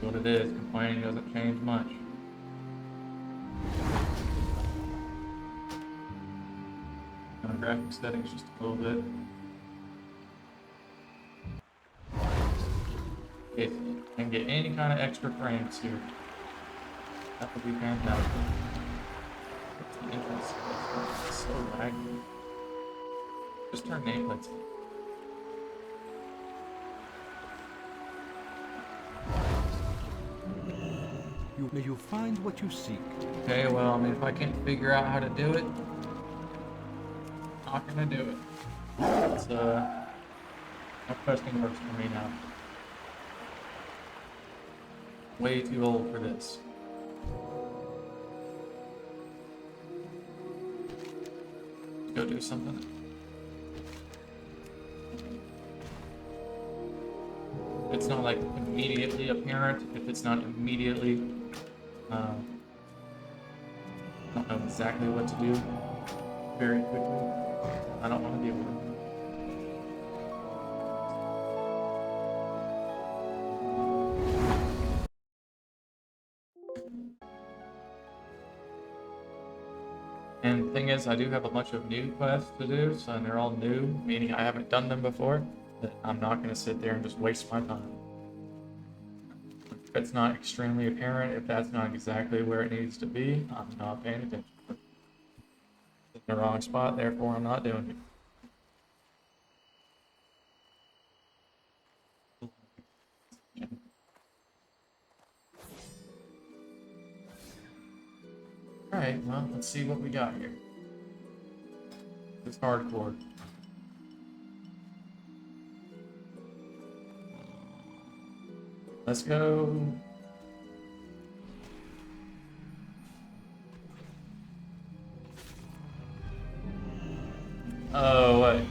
what it is. Complaining doesn't change much. Graphic settings just a little bit. If you can get any kind of extra frames here, that would be fantastic. The entrance is so laggy. Just turn nameplates on. May you find what you seek. Okay, well, I mean, if I can't figure out how to do it, I'm not gonna do it. It's, no questing works for me now. Way too old for this. Let's go do something. It's not like immediately apparent. If it's not immediately, I don't know exactly what to do very quickly. I don't want to deal with it. And the thing is, I do have a bunch of new quests to do, so and they're all new, meaning I haven't done them before. That I'm not going to sit there and just waste my time. If it's not extremely apparent, if that's not exactly where it needs to be, I'm not paying attention. It's in the wrong spot, therefore I'm not doing it. Alright, well, let's see what we got here. It's hardcore. Let's go. Oh, what?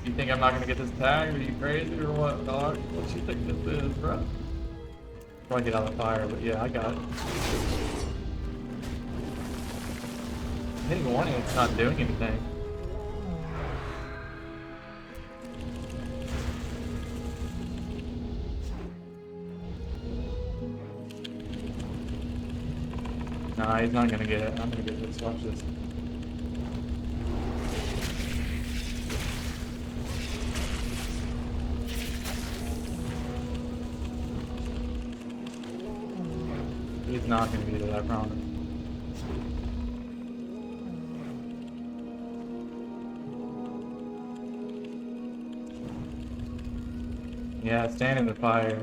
You think I'm not gonna get this tag? Are you crazy or what, dog? What you think this is, bro? Probably get out of the fire, but yeah, I got it. Hitting warning, it's not doing anything. Nah, he's not gonna get it. I'm gonna get this. Watch this. He's not gonna get it, I promise. Yeah, stand in the fire,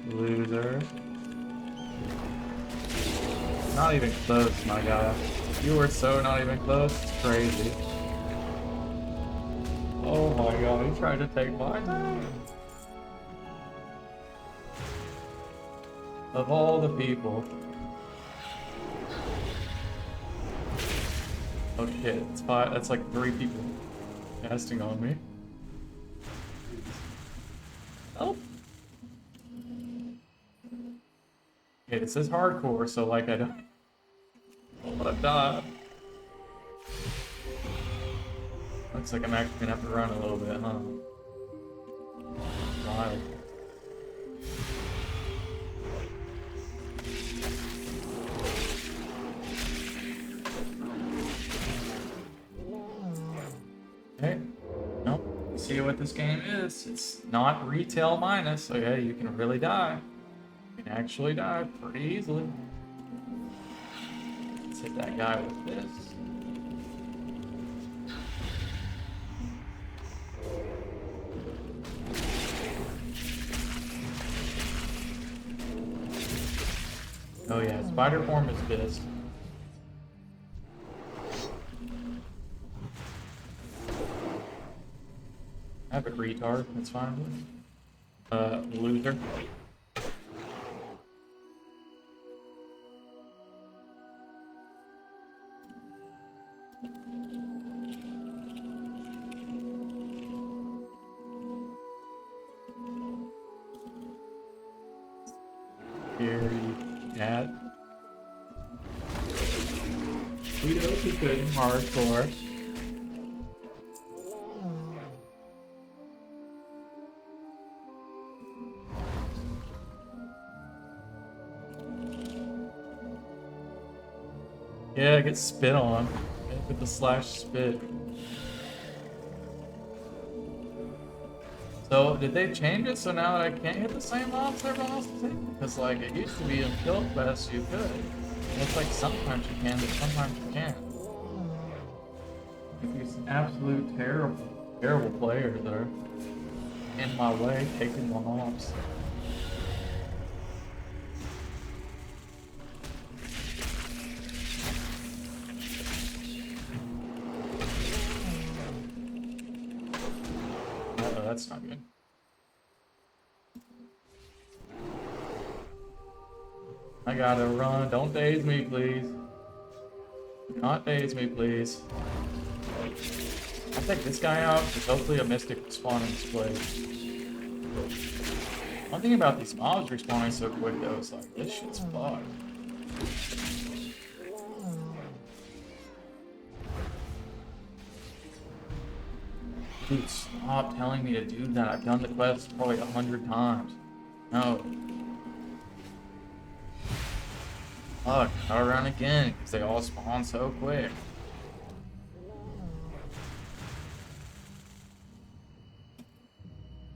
loser. Not even close, my guy. You were so not even close. It's crazy. Oh my god, he tried to take mine. Of all the people. Oh shit, it's five. That's like 3 people casting on me. Oh. Okay, it says hardcore, so like I don't want to die. Looks like I'm actually gonna have to run a little bit, huh? Wild. Okay. Nope. See what this game is. It's not retail minus, so yeah, you can really die. You can actually die pretty easily. Let's hit that guy with this. Oh yeah, spider form is this. I have a retard, that's fine. Loser. At we know it's good and hardcore. Yeah, get spit on. With the slash spit. So, did they change it so now that I can't hit the same mobs everyone else is hitting? Because, like, it used to be in Kill Quest you could. And it's like sometimes you can, but sometimes you can't. Like, these absolute terrible players are in my way, taking my mobs. Uh-oh, that's not good. I gotta run. Don't daze me, please. Do not daze me, please. I'll take this guy out, because hopefully a Mystic will spawn in this place. One thing about these mobs respawning so quick, though, is like, this shit's fucked. Dude, stop telling me to do that. I've done the quest probably 100 times. No. Fuck, gotta run again, because they all spawn so quick.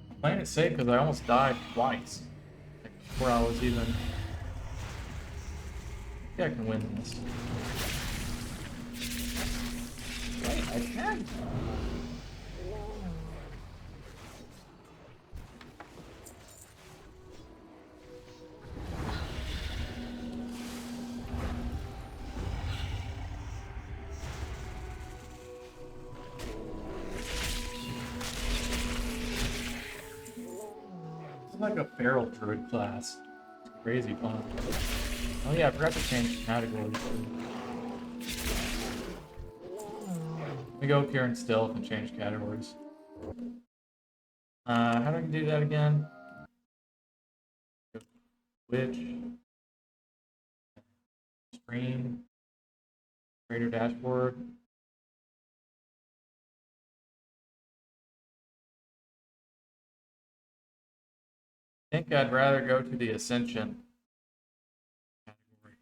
I'm playing it safe because I almost died twice. Like, before I was even... Yeah, I can win this. Wait, I can? It's like a feral druid class. It's crazy fun. Oh yeah, I forgot to change categories too. Let me go up here in stealth and change categories. How do I do that again? Twitch, stream, creator dashboard. I think I'd rather go to the Ascension category.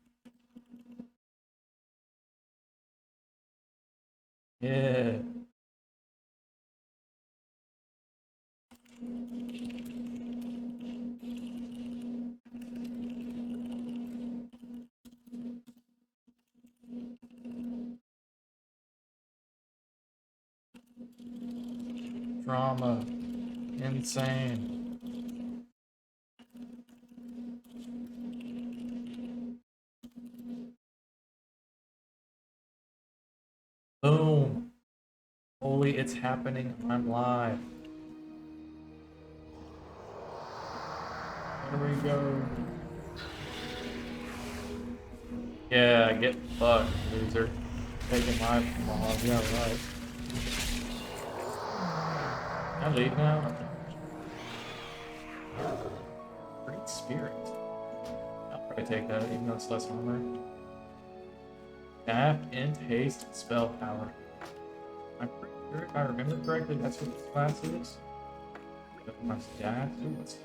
Yeah. Drama. Insane. Boom. Holy, it's happening. I'm live. There we go. Yeah, get fucked, loser. Taking my mob. Yeah, right. Can I leave now? Great spirit. I'll probably take that, even though it's less armor. Staff, int, haste, and spell power. I'm pretty sure if I remember correctly, that's what this class is. But my stats. Ooh, what's...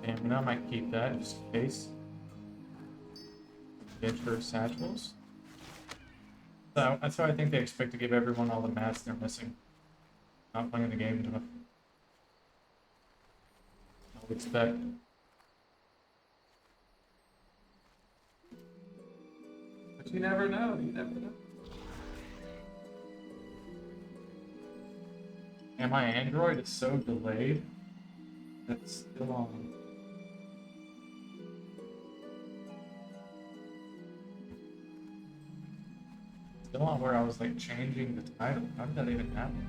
Damn, I might keep that just in case. Adventure satchels. So that's how I think they expect to give everyone all the mats they're missing. Not playing the game enough. I would expect. But you never know. You never know. And my Android is so delayed. It's still on. Still on where I was like changing the title. How did that even happen?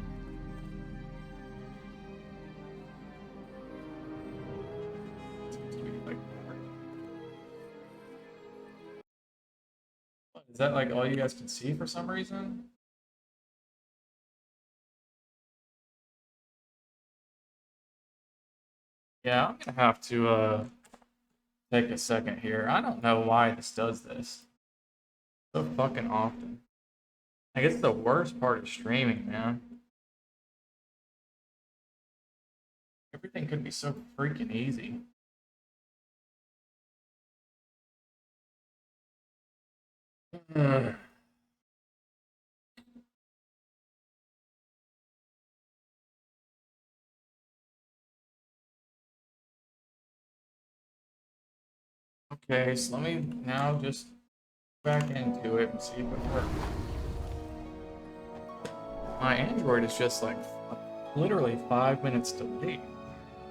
Is that like all you guys can see for some reason? Yeah, I'm gonna have to take a second here. I don't know why this does this so fucking often. I guess the worst part of streaming, man. Everything could be so freaking easy. Uh, okay, so let me now just back into it and see if it works. My Android is just like literally 5 minutes delayed.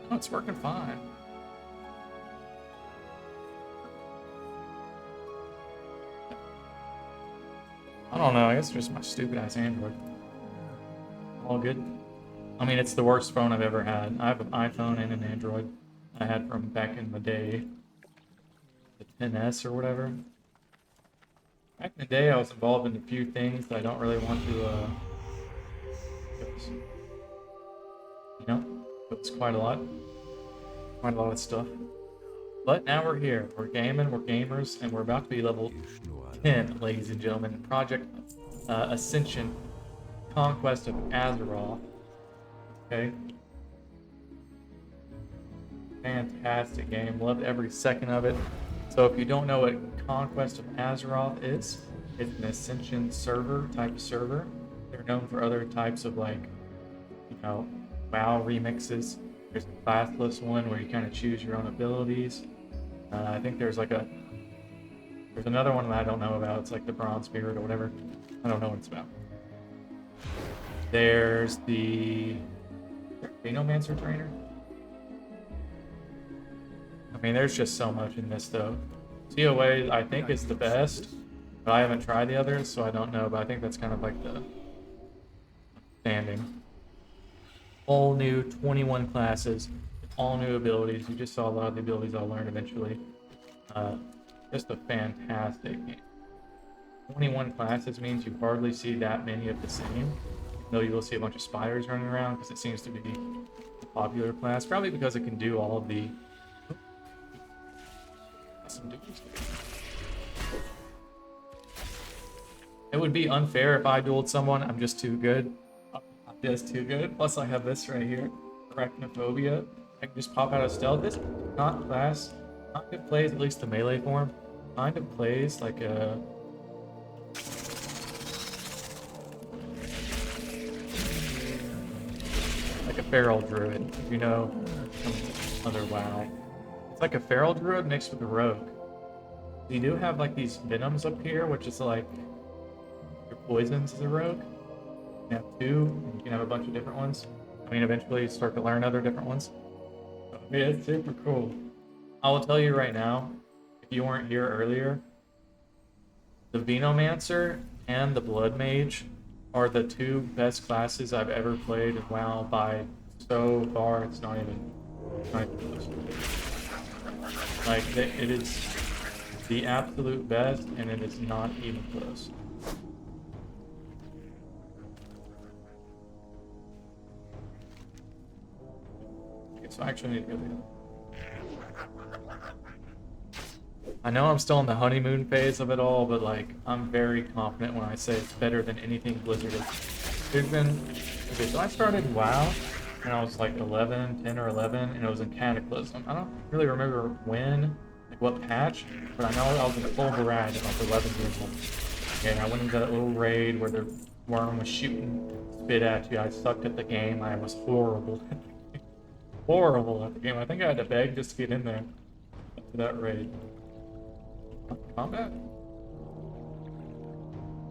Oh, it's working fine. I don't know, I guess it's just my stupid ass Android. All good. I mean, it's the worst phone I've ever had. I have an iPhone and an Android I had from back in the day. The 10S or whatever. Back in the day, I was involved in a few things that I don't really want to, you know, it was quite a lot of stuff. But now we're here. We're gaming, we're gamers, and we're about to be level 10, ladies and gentlemen. Project Ascension, Conquest of Azeroth. Okay. Fantastic game. Loved every second of it. So if you don't know what Conquest of Azeroth is, it's an Ascension server, type of server. They're known for other types of, like, you know, WoW remixes. There's a classless one where you kind of choose your own abilities. I think there's another one that I don't know about. It's like the Bronze Spirit or whatever. I don't know what it's about. There's the Phenomancer trainer. I mean, there's just so much in this though. COA I think is the best, but I haven't tried the others, so I don't know. But I think that's kind of like the standing. All new 21 classes, all new abilities. You just saw a lot of the abilities I'll learn eventually. Just a fantastic game. 21 classes means you hardly see that many of the same, though you will see a bunch of spiders running around because it seems to be a popular class, probably because it can do all of the It would be unfair if I dueled someone. I'm just too good. I'm just too good. Plus I have this right here, Arachnophobia. I can just pop out of stealth. This not class kind of plays, at least the melee form, kind of plays like a feral druid, you know, some other WoW. It's like a feral druid mixed with a rogue. You do have like these venoms up here, which is like your poisons as a rogue. You can have two, and you can have a bunch of different ones. I mean, eventually you start to learn other different ones. I mean, it's super cool. I will tell you right now, if you weren't here earlier, the Venomancer and the Blood Mage are the two best classes I've ever played in WoW by so far. It's not even close. Like, it is the absolute best, and it is not even close. Okay, so I actually need to go together. I know I'm still in the honeymoon phase of it all, but like, I'm very confident when I say it's better than anything Blizzard has. There's been, okay, so I started WoW when I was like 10 or 11, and it was in Cataclysm. I don't really remember when, like what patch, but I know I was in full barrage at like 11 years old. And I went into that little raid where the worm was shooting spit at you. I sucked at the game. I was horrible. Horrible at the game. I think I had to beg just to get in there to that raid. Combat?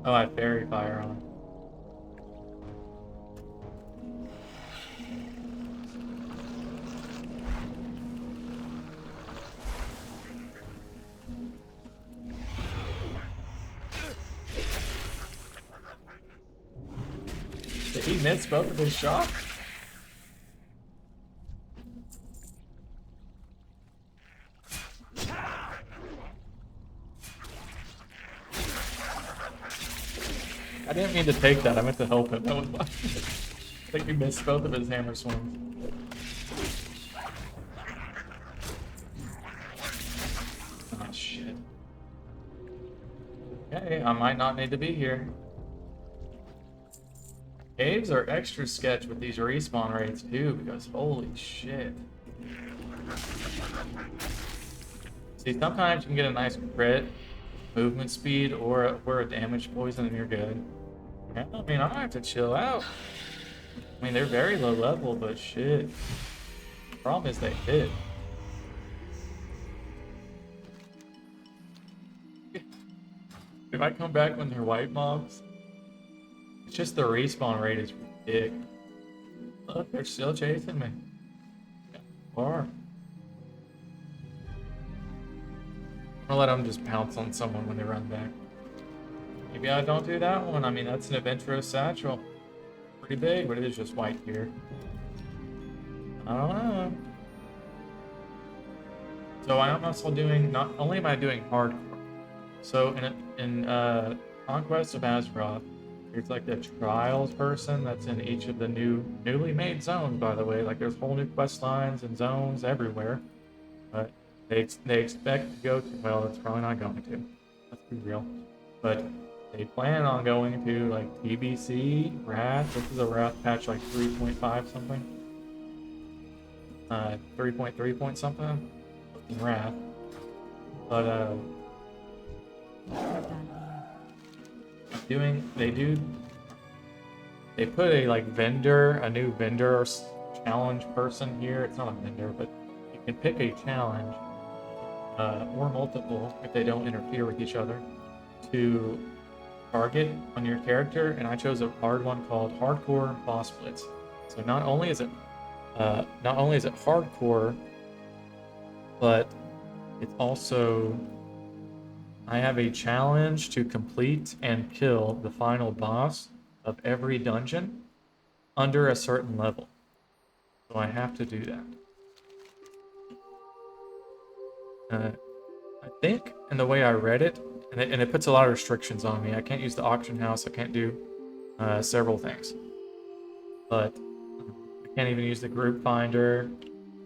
Oh, I had fairy fire on. Did he miss both of his shots? I didn't mean to take that. I meant to help him. That was my... I think he missed both of his hammer swings. Oh, shit. Okay, I might not need to be here. Caves are extra sketch with these respawn rates too, because holy shit. See, sometimes you can get a nice crit movement speed or a damage poison, and you're good. Yeah, I mean, I don't have to chill out. I mean, they're very low level, but shit. The problem is they hit. If I come back when they're white mobs, it's just the respawn rate is ridiculous. Look, they're still chasing me. Or I'm gonna let them just pounce on someone when they run back. Maybe I don't do that one. I mean, that's an Adventurous Satchel. Pretty big, but it is just white here. I don't know. So I am also doing, not only am I doing hardcore. So in Conquest of Azeroth, there's like a trials person that's in each of the newly made zones, by the way. Like there's whole new quest lines and zones everywhere. But they expect to go to, well, it's probably not going to. Let's be real. But they plan on going to like TBC, Wrath. This is a Wrath patch like 3.5 something. 3.3 point something in Wrath. But they put a like vendor, a new vendor or challenge person here. It's not a vendor, but you can pick a challenge or multiple if they don't interfere with each other to target on your character, and I chose a hard one called Hardcore Boss Blitz. So not only is it hardcore, but it's also, I have a challenge to complete and kill the final boss of every dungeon under a certain level. So I have to do that. I think, in the way I read it, and it puts a lot of restrictions on me. I can't use the auction house. I can't do several things. But I can't even use the group finder.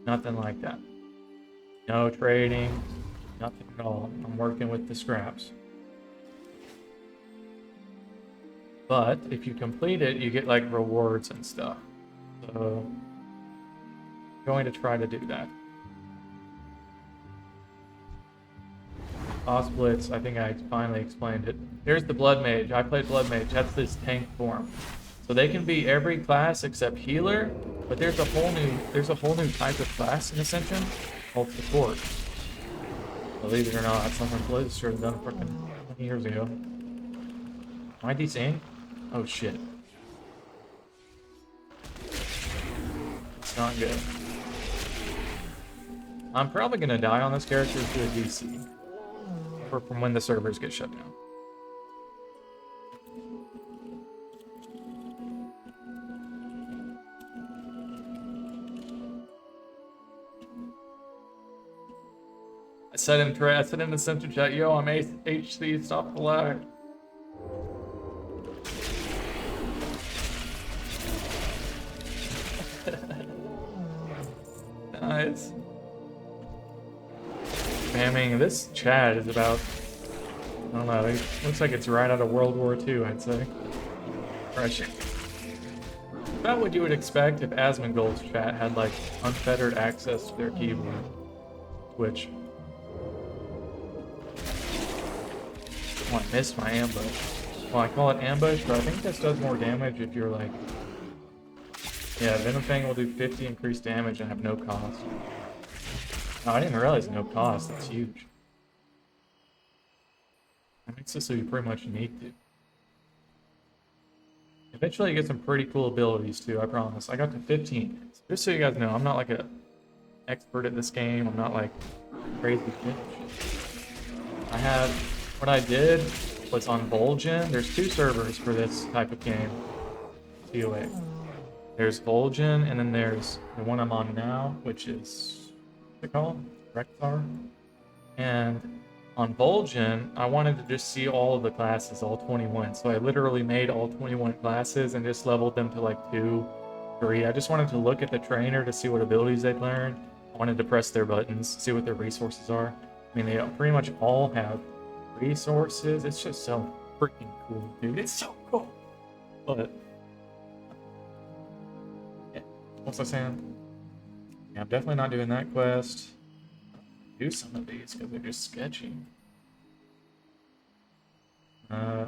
Nothing like that. No trading. Nothing at all. I'm working with the scraps. But if you complete it, you get like rewards and stuff. So I'm going to try to do that. Boss Blitz, I think I finally explained it. Here's the Blood Mage. I played Blood Mage. That's this tank form. So they can be every class except healer, but there's a whole new type of class in Ascension called support. Believe it or not, someone BLITZ should have done freaking 20 years ago. Am I DCing? Oh shit. It's not good. I'm probably gonna die on this character to a DC. Or from when the servers get shut down. I said in the center chat, yo, I'm HC, stop the lag. Nice. Spamming, this chat is about, I don't know, it looks like it's right out of World War II, I'd say. Fresh. About what you would expect if Asmongold's chat had like unfettered access to their keyboard. Twitch. Oh, I missed my ambush. Well, I call it ambush, but I think this does more damage if you're like... Yeah, Venom Fang will do 50 increased damage and have no cost. Oh, I didn't realize no cost. That's huge. That makes this so you pretty much need to. Eventually you get some pretty cool abilities too, I promise. I got to 15. Just so you guys know, I'm not like a expert at this game. I'm not like crazy finished. I have... What I did was on Vol'jin. There's two servers for this type of game. COA. There's Vol'jin, and then there's the one I'm on now, which is, what's it called? Rek'Thar. And on Vol'jin, I wanted to just see all of the classes, all 21. So I literally made all 21 classes and just leveled them to like 2, 3. I just wanted to look at the trainer to see what abilities they'd learn. I wanted to press their buttons, see what their resources are. I mean, they pretty much all have resources. It's just so freaking cool, dude. It's so cool. But yeah, what's I saying? Yeah, I'm definitely not doing that quest. Do some of these because they're just sketchy. Uh,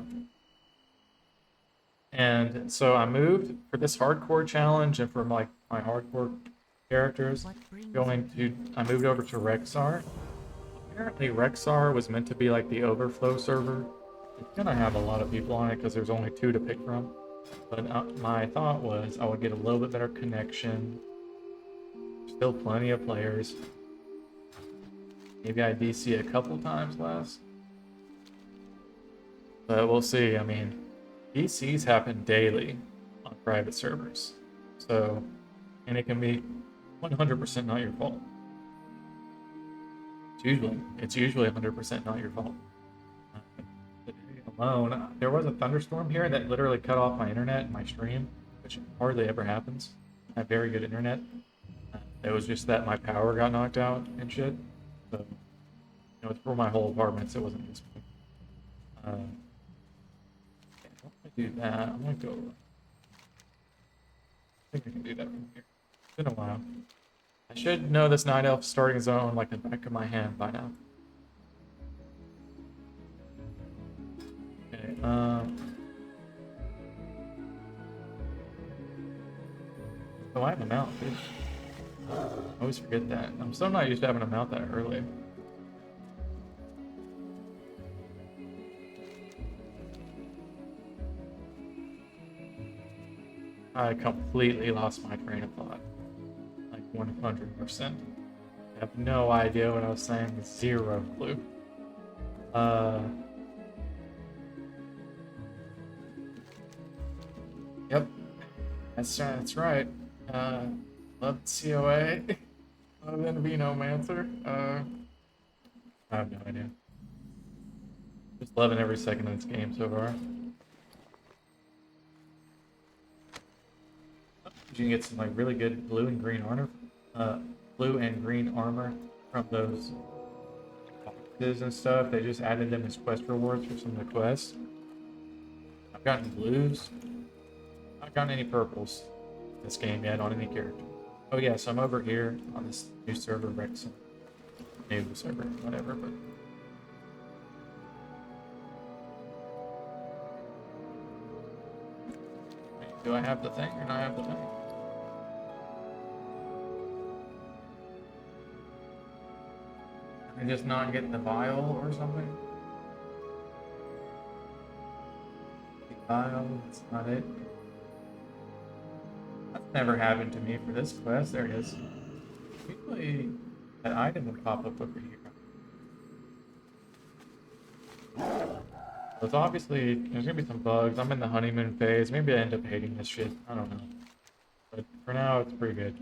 and so I moved for this hardcore challenge and for my hardcore characters. I moved over to Rexar. Apparently Rexar was meant to be like the overflow server. It's gonna have a lot of people on it because there's only 2 to pick from. But my thought was I would get a little bit better connection. Still plenty of players. Maybe I DC a couple times less. But we'll see. I mean, DCs happen daily on private servers. So, and it can be 100% not your fault. It's usually 100% not your fault. Today alone, there was a thunderstorm here that literally cut off my internet and my stream, which hardly ever happens. I have very good internet. It was just that my power got knocked out and shit. So, it's for my whole apartment, so it wasn't just me. I'm gonna do that. I'm gonna go. I think I can do that from here. It's been a while. I should know this Night Elf starting zone like the back of my hand by now. Okay, oh, I have a mount, dude. I always forget that. I'm so not used to having a mount that early. I completely lost my train of thought. Like 100%. I have no idea what I was saying. Zero clue. Yep. That's right. Love COA. Love Venomancer. I have no idea. Just loving every second of this game so far. You can get some like really good blue and green armor from those boxes and stuff. They just added them as quest rewards for some of the quests. I've gotten blues. I've not gotten any purples in this game yet on any character. Oh yeah, so I'm over here on this new server, Rex. New server, whatever, but do I have the thing or not have the thing? Am I just not getting the vial or something? The vial, that's not it. That's never happened to me for this quest. There it is. Usually that item would pop up over here. So it's obviously, there's gonna be some bugs. I'm in the honeymoon phase. Maybe I end up hating this shit. I don't know. But for now, it's pretty good.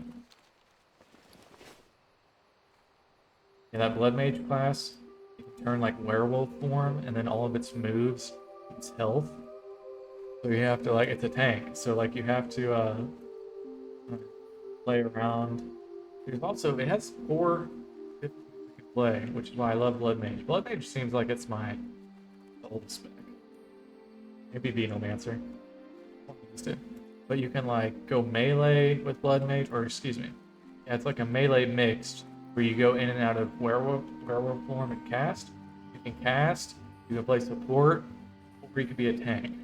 Yeah, that Blood Mage class, you can turn like werewolf form, and then all of its moves, its health. So you have to like, it's a tank. So like you have to play around. There's also, it has 4 you can play, which is why I love Blood Mage. Blood Mage seems like it's my oldest spec. Maybe Venomancer. But you can like go melee with Blood Mage, or excuse me. Yeah, it's like a melee mixed where you go in and out of werewolf form and cast. You can cast, you can play support, or you could be a tank.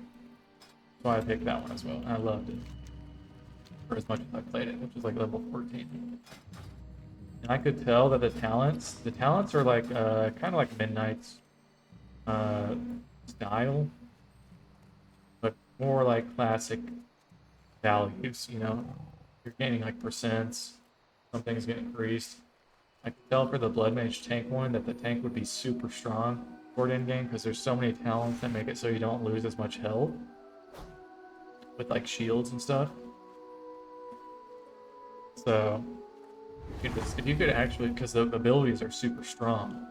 So I picked that one as well. I loved it. For as much as I played it, which was like level 14. And I could tell that the talents are like kind of like Midnight's style, but more like classic values, you know? You're gaining like percents, some things get increased. I could tell for the Blood Mage tank one that the tank would be super strong toward end game because there's so many talents that make it so you don't lose as much health with like shields and stuff. So if you could actually, because the abilities are super strong,